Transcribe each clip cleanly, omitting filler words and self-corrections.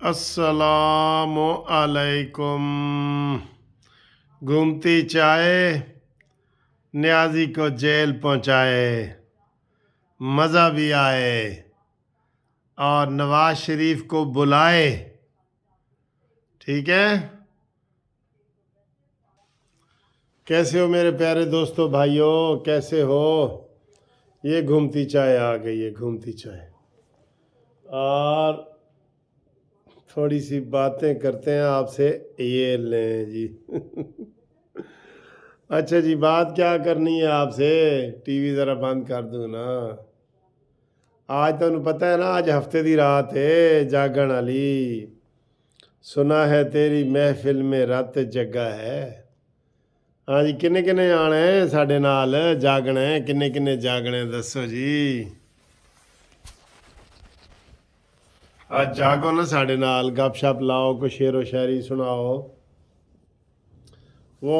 السلام علیکم۔ گھومتی چائے نیازی کو جیل پہنچائے، مزہ بھی آئے اور نواز شریف کو بلائے۔ ٹھیک ہے، کیسے ہو میرے پیارے دوستو بھائیو، کیسے ہو؟ یہ گھومتی چائے آ گئی ہے، گھومتی چائے، اور تھوڑی سی باتیں کرتے ہیں آپ سے۔ یہ لیں جی اچھا جی، بات کیا کرنی ہے آپ سے؟ ٹی وی ذرا بند کر دوں نا۔ آج تمہیں پتہ ہے نا، آج ہفتے دی رات ہے جاگن والی۔ سنا ہے تیری محفل میں رات جگا ہے۔ ہاں جی، کنے کنے آنا ہے ساڈے نال جاگنا ہے؟ کنے کنے جاگنا ہے دسو جی۔ آج جاگو نا ساڈے نال، گپ شپ لاؤ، کوئی شعر و شاعری سناؤ۔ وہ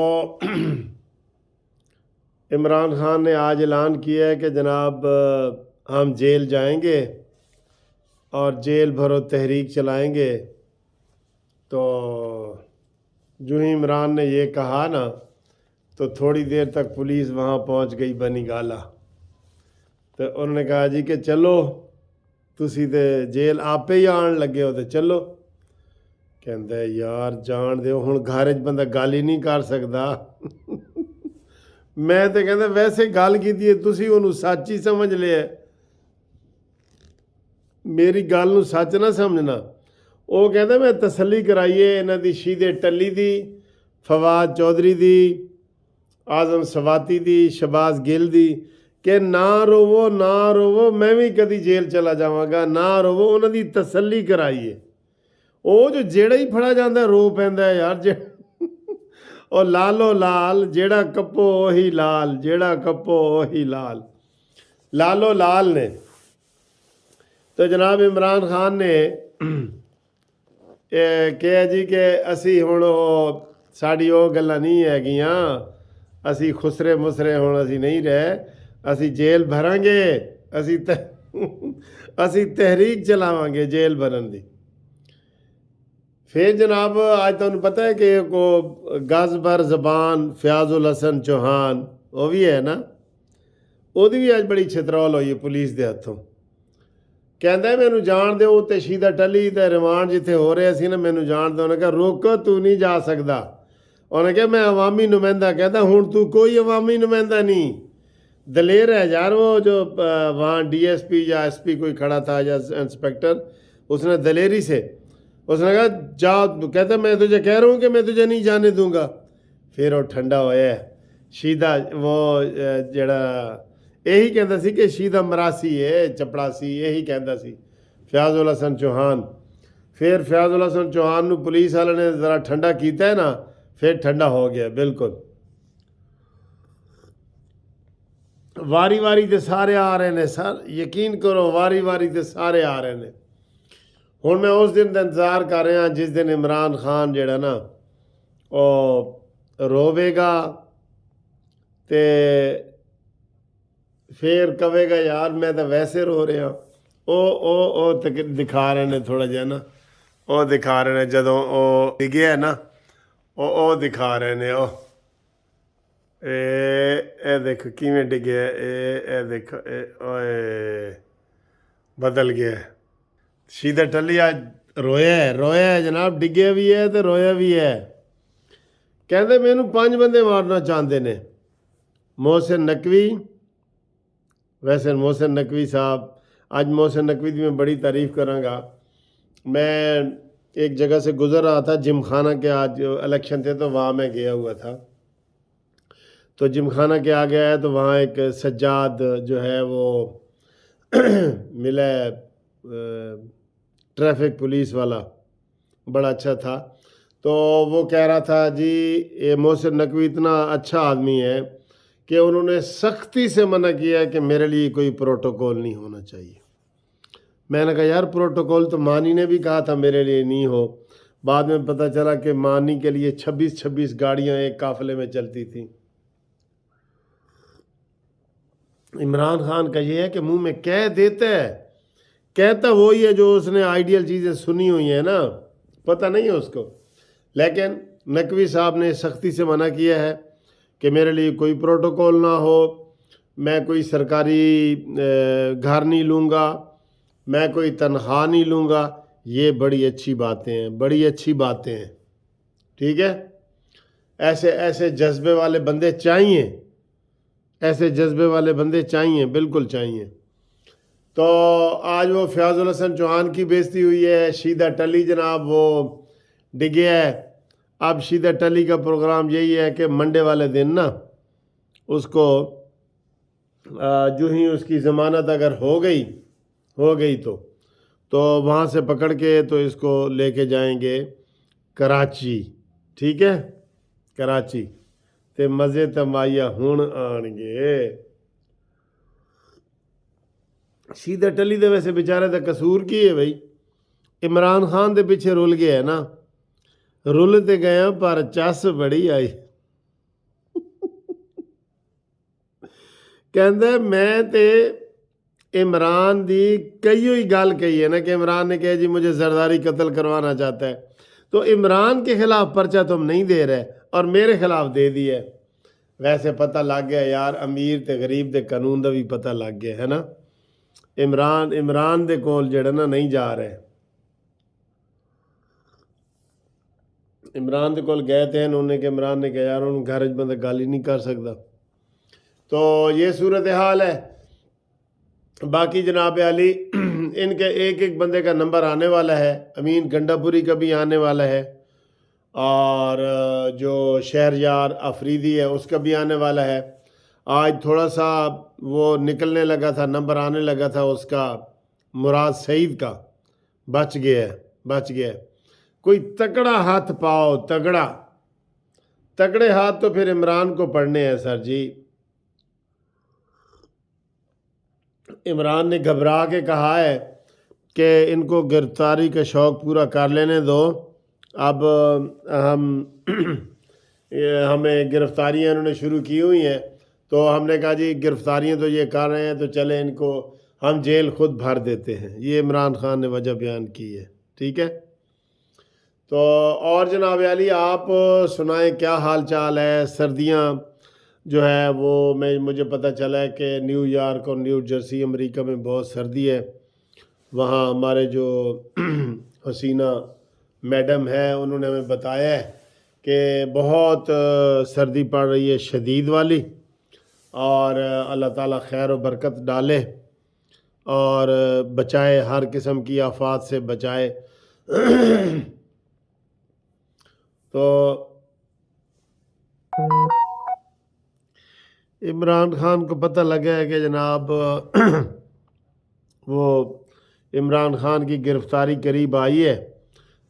عمران خان نے آج اعلان کیا ہے کہ جناب ہم جیل جائیں گے اور جیل بھرو تحریک چلائیں گے۔ تو جو ہی عمران نے یہ کہا نا، تو تھوڑی دیر تک پولیس وہاں پہنچ گئی بنی گالا۔ تو انہوں نے کہا جی کہ چلو تسی تے جیل آپے ہی آن لگے ہو، تو چلو۔ کہندا ہے یار جان دیو، ہن گھر وچ بندہ گل ہی نہیں کر سکدا۔ میں تو کہندا ویسے گل کیتی ہے، تسی انہوں سچ ہی سمجھ لیا، میری گل نو سچ نہ سمجھنا۔ وہ کہندا میں تسلی کرائیے انہاں دی، شیدے ٹلی دی، فواد چودھری دی، اعظم سواتی دی، شہباز گل دی، کہ نہ روو نہ روو، میں بھی کدی جیل چلا جاواں گا، نہ روو۔ انہاں دی تسلی کرائیے۔ وہ جو جیڑا ہی پھڑا جاندا ہے رو پیندا ہے یار۔ اور لالو لال، جیڑا کپو وہی لال، جیڑا کپو وہی لال، لالو لال نے۔ تو جناب عمران خان نے کہا جی کہ اسی ہن ساڈی وہ گلاں نہیں ہے گیاں، اسی خسرے مسرے ہن اسی نہیں رہے، اسی جیل بھراں گے، اسی تحریک چلاواں گے جیل بھرن دی۔ پھر جناب آج تمہیں پتہ ہے کہ کو گز بر زبان فیاض الحسن چوہان وہ بھی ہے نا، وہ بھی آج بڑی چھترول ہوئی ہے پولیس دے ہاتھوں۔ کہندا ہے مینوں جان دیو، تے شیدہ ٹلی تے ریمانڈ جتھے ہو رہے سی نا، مینوں جان دو۔ انہوں نے کہا روکو، تو نہیں جا سکدا۔ انہوں نے کہا میں عوامی نمائندہ۔ کہتا ہوں تو کوئی عوامی نمائندہ نہیں، دلیر ہے یار۔ وہ جو وہاں ڈی ایس پی یا ایس پی کوئی کھڑا تھا یا انسپیکٹر، اس نے دلیری سے اس نے کہا جاؤ۔ کہتا میں تجھے کہہ رہا ہوں کہ میں تجھے نہیں جانے دوں گا۔ پھر وہ ٹھنڈا ہویا ہے شیدہ، وہ جڑا یہی کہندا سی کہ شیدہ مراسی ہے چپڑاسی، یہی کہندا سی فیاض الحسن چوہان۔ پھر فیاض الحسن چوہان نو پولیس والے نے ذرا ٹھنڈا کیتا ہے نا، پھر ٹھنڈا ہو گیا بالکل۔ واری واری تے سارے آ رہے نے سر، یقین کرو واری واری تے سارے آ رہے نے۔ ہن میں اس دن دا انتظار کر رہا جس دن عمران خان جڑا نا او روے گا تے پھر کہے گا یار میں تو ویسے رو رہا۔ او دکھا رہے نے تھوڑا جہا نا، وہ دکھا رہے نے جدوں او ڈگیا ہے نا، او دکھا رہے نے۔ اے دیکھو کیویں ڈگیا، اے دیکھو، اوئے بدل گیا۔ شیدہ ٹلی آج رویا ہے جناب، ڈگیا بھی ہے تو رویا بھی ہے۔ کہندے مینوں 5 بندے مارنا چاہتے نے۔ محسن نقوی، ویسے محسن نقوی صاحب، آج محسن نقوی کی میں بڑی تعریف کراں گا۔ میں ایک جگہ سے گزر رہا تھا جم خانہ کے، آج الیکشن تھے تو وہاں میں گیا ہوا تھا۔ تو جم خانہ کے آگے آیا تو وہاں ایک سجاد جو ہے وہ ملا ٹریفک پولیس والا، بڑا اچھا تھا۔ تو وہ کہہ رہا تھا جی یہ محسن نقوی اتنا اچھا آدمی ہے کہ انہوں نے سختی سے منع کیا ہے کہ میرے لیے کوئی پروٹوکول نہیں ہونا چاہیے۔ میں نے کہا یار پروٹوکول تو مانی نے بھی کہا تھا میرے لیے نہیں ہو۔ بعد میں پتہ چلا کہ مانی کے لیے 26 گاڑیاں ایک قافلے میں چلتی تھیں۔ عمران خان کا یہ ہے کہ منہ میں کہہ دیتا ہے کہتا وہی ہے جو اس نے آئیڈیل چیزیں سنی ہوئی ہیں نا، پتہ نہیں ہے اس کو. لیکن نقوی صاحب نے سختی سے منع کیا ہے کہ میرے لیے کوئی پروٹوکول نہ ہو، میں کوئی سرکاری گھر نہیں لوں گا، میں کوئی تنخواہ نہیں لوں گا. یہ بڑی اچھی باتیں ہیں، بڑی اچھی باتیں ہیں، ٹھیک ہے. ایسے جذبے والے بندے چاہیے، ایسے جذبے والے بندے چاہیے، بالکل چاہیے. تو آج وہ فیاض الحسن چوہان کی بےزتی ہوئی ہے. شیدہ ٹلی جناب وہ ڈگیا ہے. اب شیدہ ٹلی کا پروگرام یہی ہے کہ منڈے والے دن نا اس کو جو ہی اس کی ضمانت اگر ہو گئی تو وہاں سے پکڑ کے تو اس کو لے کے جائیں گے کراچی، ٹھیک ہے، کراچی تے مزے تمایا ہون آن گے. سیدھا ٹلی دے ویسے بیچارے دا قصور کی ہے بھائی، عمران خان دے پیچھے رول گیا ہے نا، رول تے گیا پر چس بڑی آئی. کہندے میں تے عمران دی کئی ہوئی گال کہی ہے نا کہ عمران نے کہا جی مجھے زرداری قتل کروانا چاہتا ہے، تو عمران کے خلاف پرچہ تم نہیں دے رہے اور میرے خلاف دے دیا. ویسے پتہ لگ گیا یار، امیر تے غریب دے قانون دا بھی پتہ لگ گیا ہے نا. عمران دے کول جڑا نا نہیں جا رہے، عمران دے کول گئے تھے انہوں نے کہ عمران نے کہا یار انہوں گھر بندہ گالی نہیں کر سکتا. تو یہ صورتحال ہے. باقی جناب علی ان کے ایک بندے کا نمبر آنے والا ہے، امین گنڈا پوری کا بھی آنے والا ہے، اور جو شہریار افریدی ہے اس کا بھی آنے والا ہے. آج تھوڑا سا وہ نکلنے لگا تھا، نمبر آنے لگا تھا اس کا، مراد سعید کا، بچ گیا. کوئی تکڑا ہاتھ پاؤ، تگڑے ہاتھ تو پھر عمران کو پڑھنے ہیں سر جی. عمران نے گھبرا کے کہا ہے کہ ان کو گرفتاری کا شوق پورا کر لینے دو. اب ہمیں گرفتاریاں انہوں نے شروع کی ہوئی ہیں، تو ہم نے کہا جی گرفتاریاں تو یہ کر رہے ہیں تو چلیں ان کو ہم جیل خود بھر دیتے ہیں. یہ عمران خان نے وجہ بیان کی ہے، ٹھیک ہے. تو اور جناب علی آپ سنائیں کیا حال چال ہے؟ سردیاں جو ہے وہ مجھے پتہ چلا ہے کہ نیو یارک اور نیو جرسی امریکہ میں بہت سردی ہے. وہاں ہمارے جو حسینہ میڈم ہے انہوں نے ہمیں بتایا ہے کہ بہت سردی پڑ رہی ہے، شدید والی، اور اللہ تعالیٰ خیر و برکت ڈالے اور بچائے، ہر قسم کی آفات سے بچائے. تو عمران خان کو پتہ لگا ہے کہ جناب وہ عمران خان کی گرفتاری قریب آئی ہے،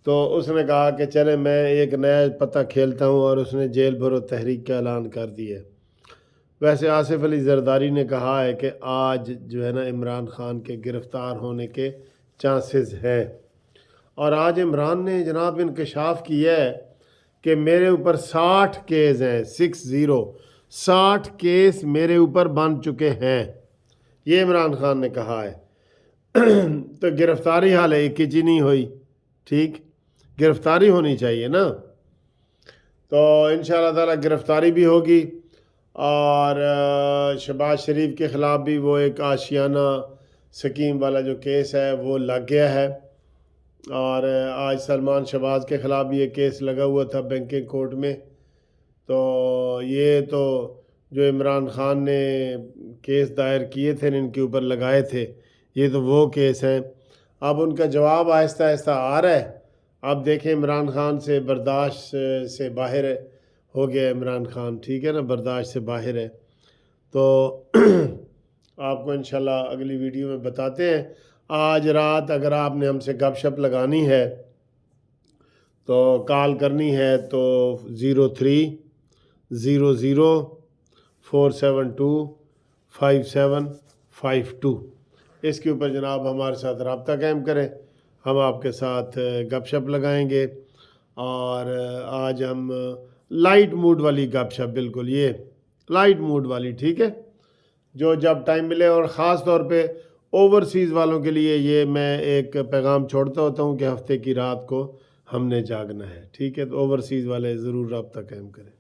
تو اس نے کہا کہ چلے میں ایک نیا پتہ کھیلتا ہوں، اور اس نے جیل بھرو تحریک کا اعلان کر دیا ہے. ویسے آصف علی زرداری نے کہا ہے کہ آج جو ہے نا عمران خان کے گرفتار ہونے کے چانسز ہیں، اور آج عمران نے جناب انکشاف کیا ہے کہ میرے اوپر 60 کیس ہیں، 60 کیس میرے اوپر بن چکے ہیں، یہ عمران خان نے کہا ہے. تو گرفتاری حال ہے ایک ہی نہیں ہوئی، ٹھیک، گرفتاری ہونی چاہیے نا. تو انشاءاللہ تعالی گرفتاری بھی ہوگی، اور شہباز شریف کے خلاف بھی وہ ایک آشیانہ سکیم والا جو کیس ہے وہ لگ گیا ہے، اور آج سلمان شہباز کے خلاف بھی یہ کیس لگا ہوا تھا بینکنگ کورٹ میں. تو یہ تو جو عمران خان نے کیس دائر کیے تھے ان کے اوپر لگائے تھے، یہ تو وہ کیس ہیں. اب ان کا جواب آہستہ آہستہ آ رہا ہے. اب دیکھیں عمران خان سے برداشت سے باہر ہو گیا عمران خان، ٹھیک ہے نا، برداشت سے باہر ہے. تو آپ کو انشاءاللہ اگلی ویڈیو میں بتاتے ہیں. آج رات اگر آپ نے ہم سے گپ شپ لگانی ہے تو کال کرنی ہے تو 03-00472-5752 اس کے اوپر جناب ہمارے ساتھ رابطہ قائم کریں، ہم آپ کے ساتھ گپ شپ لگائیں گے. اور آج ہم لائٹ موڈ والی گپ شپ، بالکل یہ لائٹ موڈ والی، ٹھیک ہے، جو جب ٹائم ملے. اور خاص طور پہ اوورسیز والوں کے لیے یہ میں ایک پیغام چھوڑتا ہوتا ہوں کہ ہفتے کی رات کو ہم نے جاگنا ہے، ٹھیک ہے؟ تو اوورسیز والے ضرور رابطہ قائم کریں۔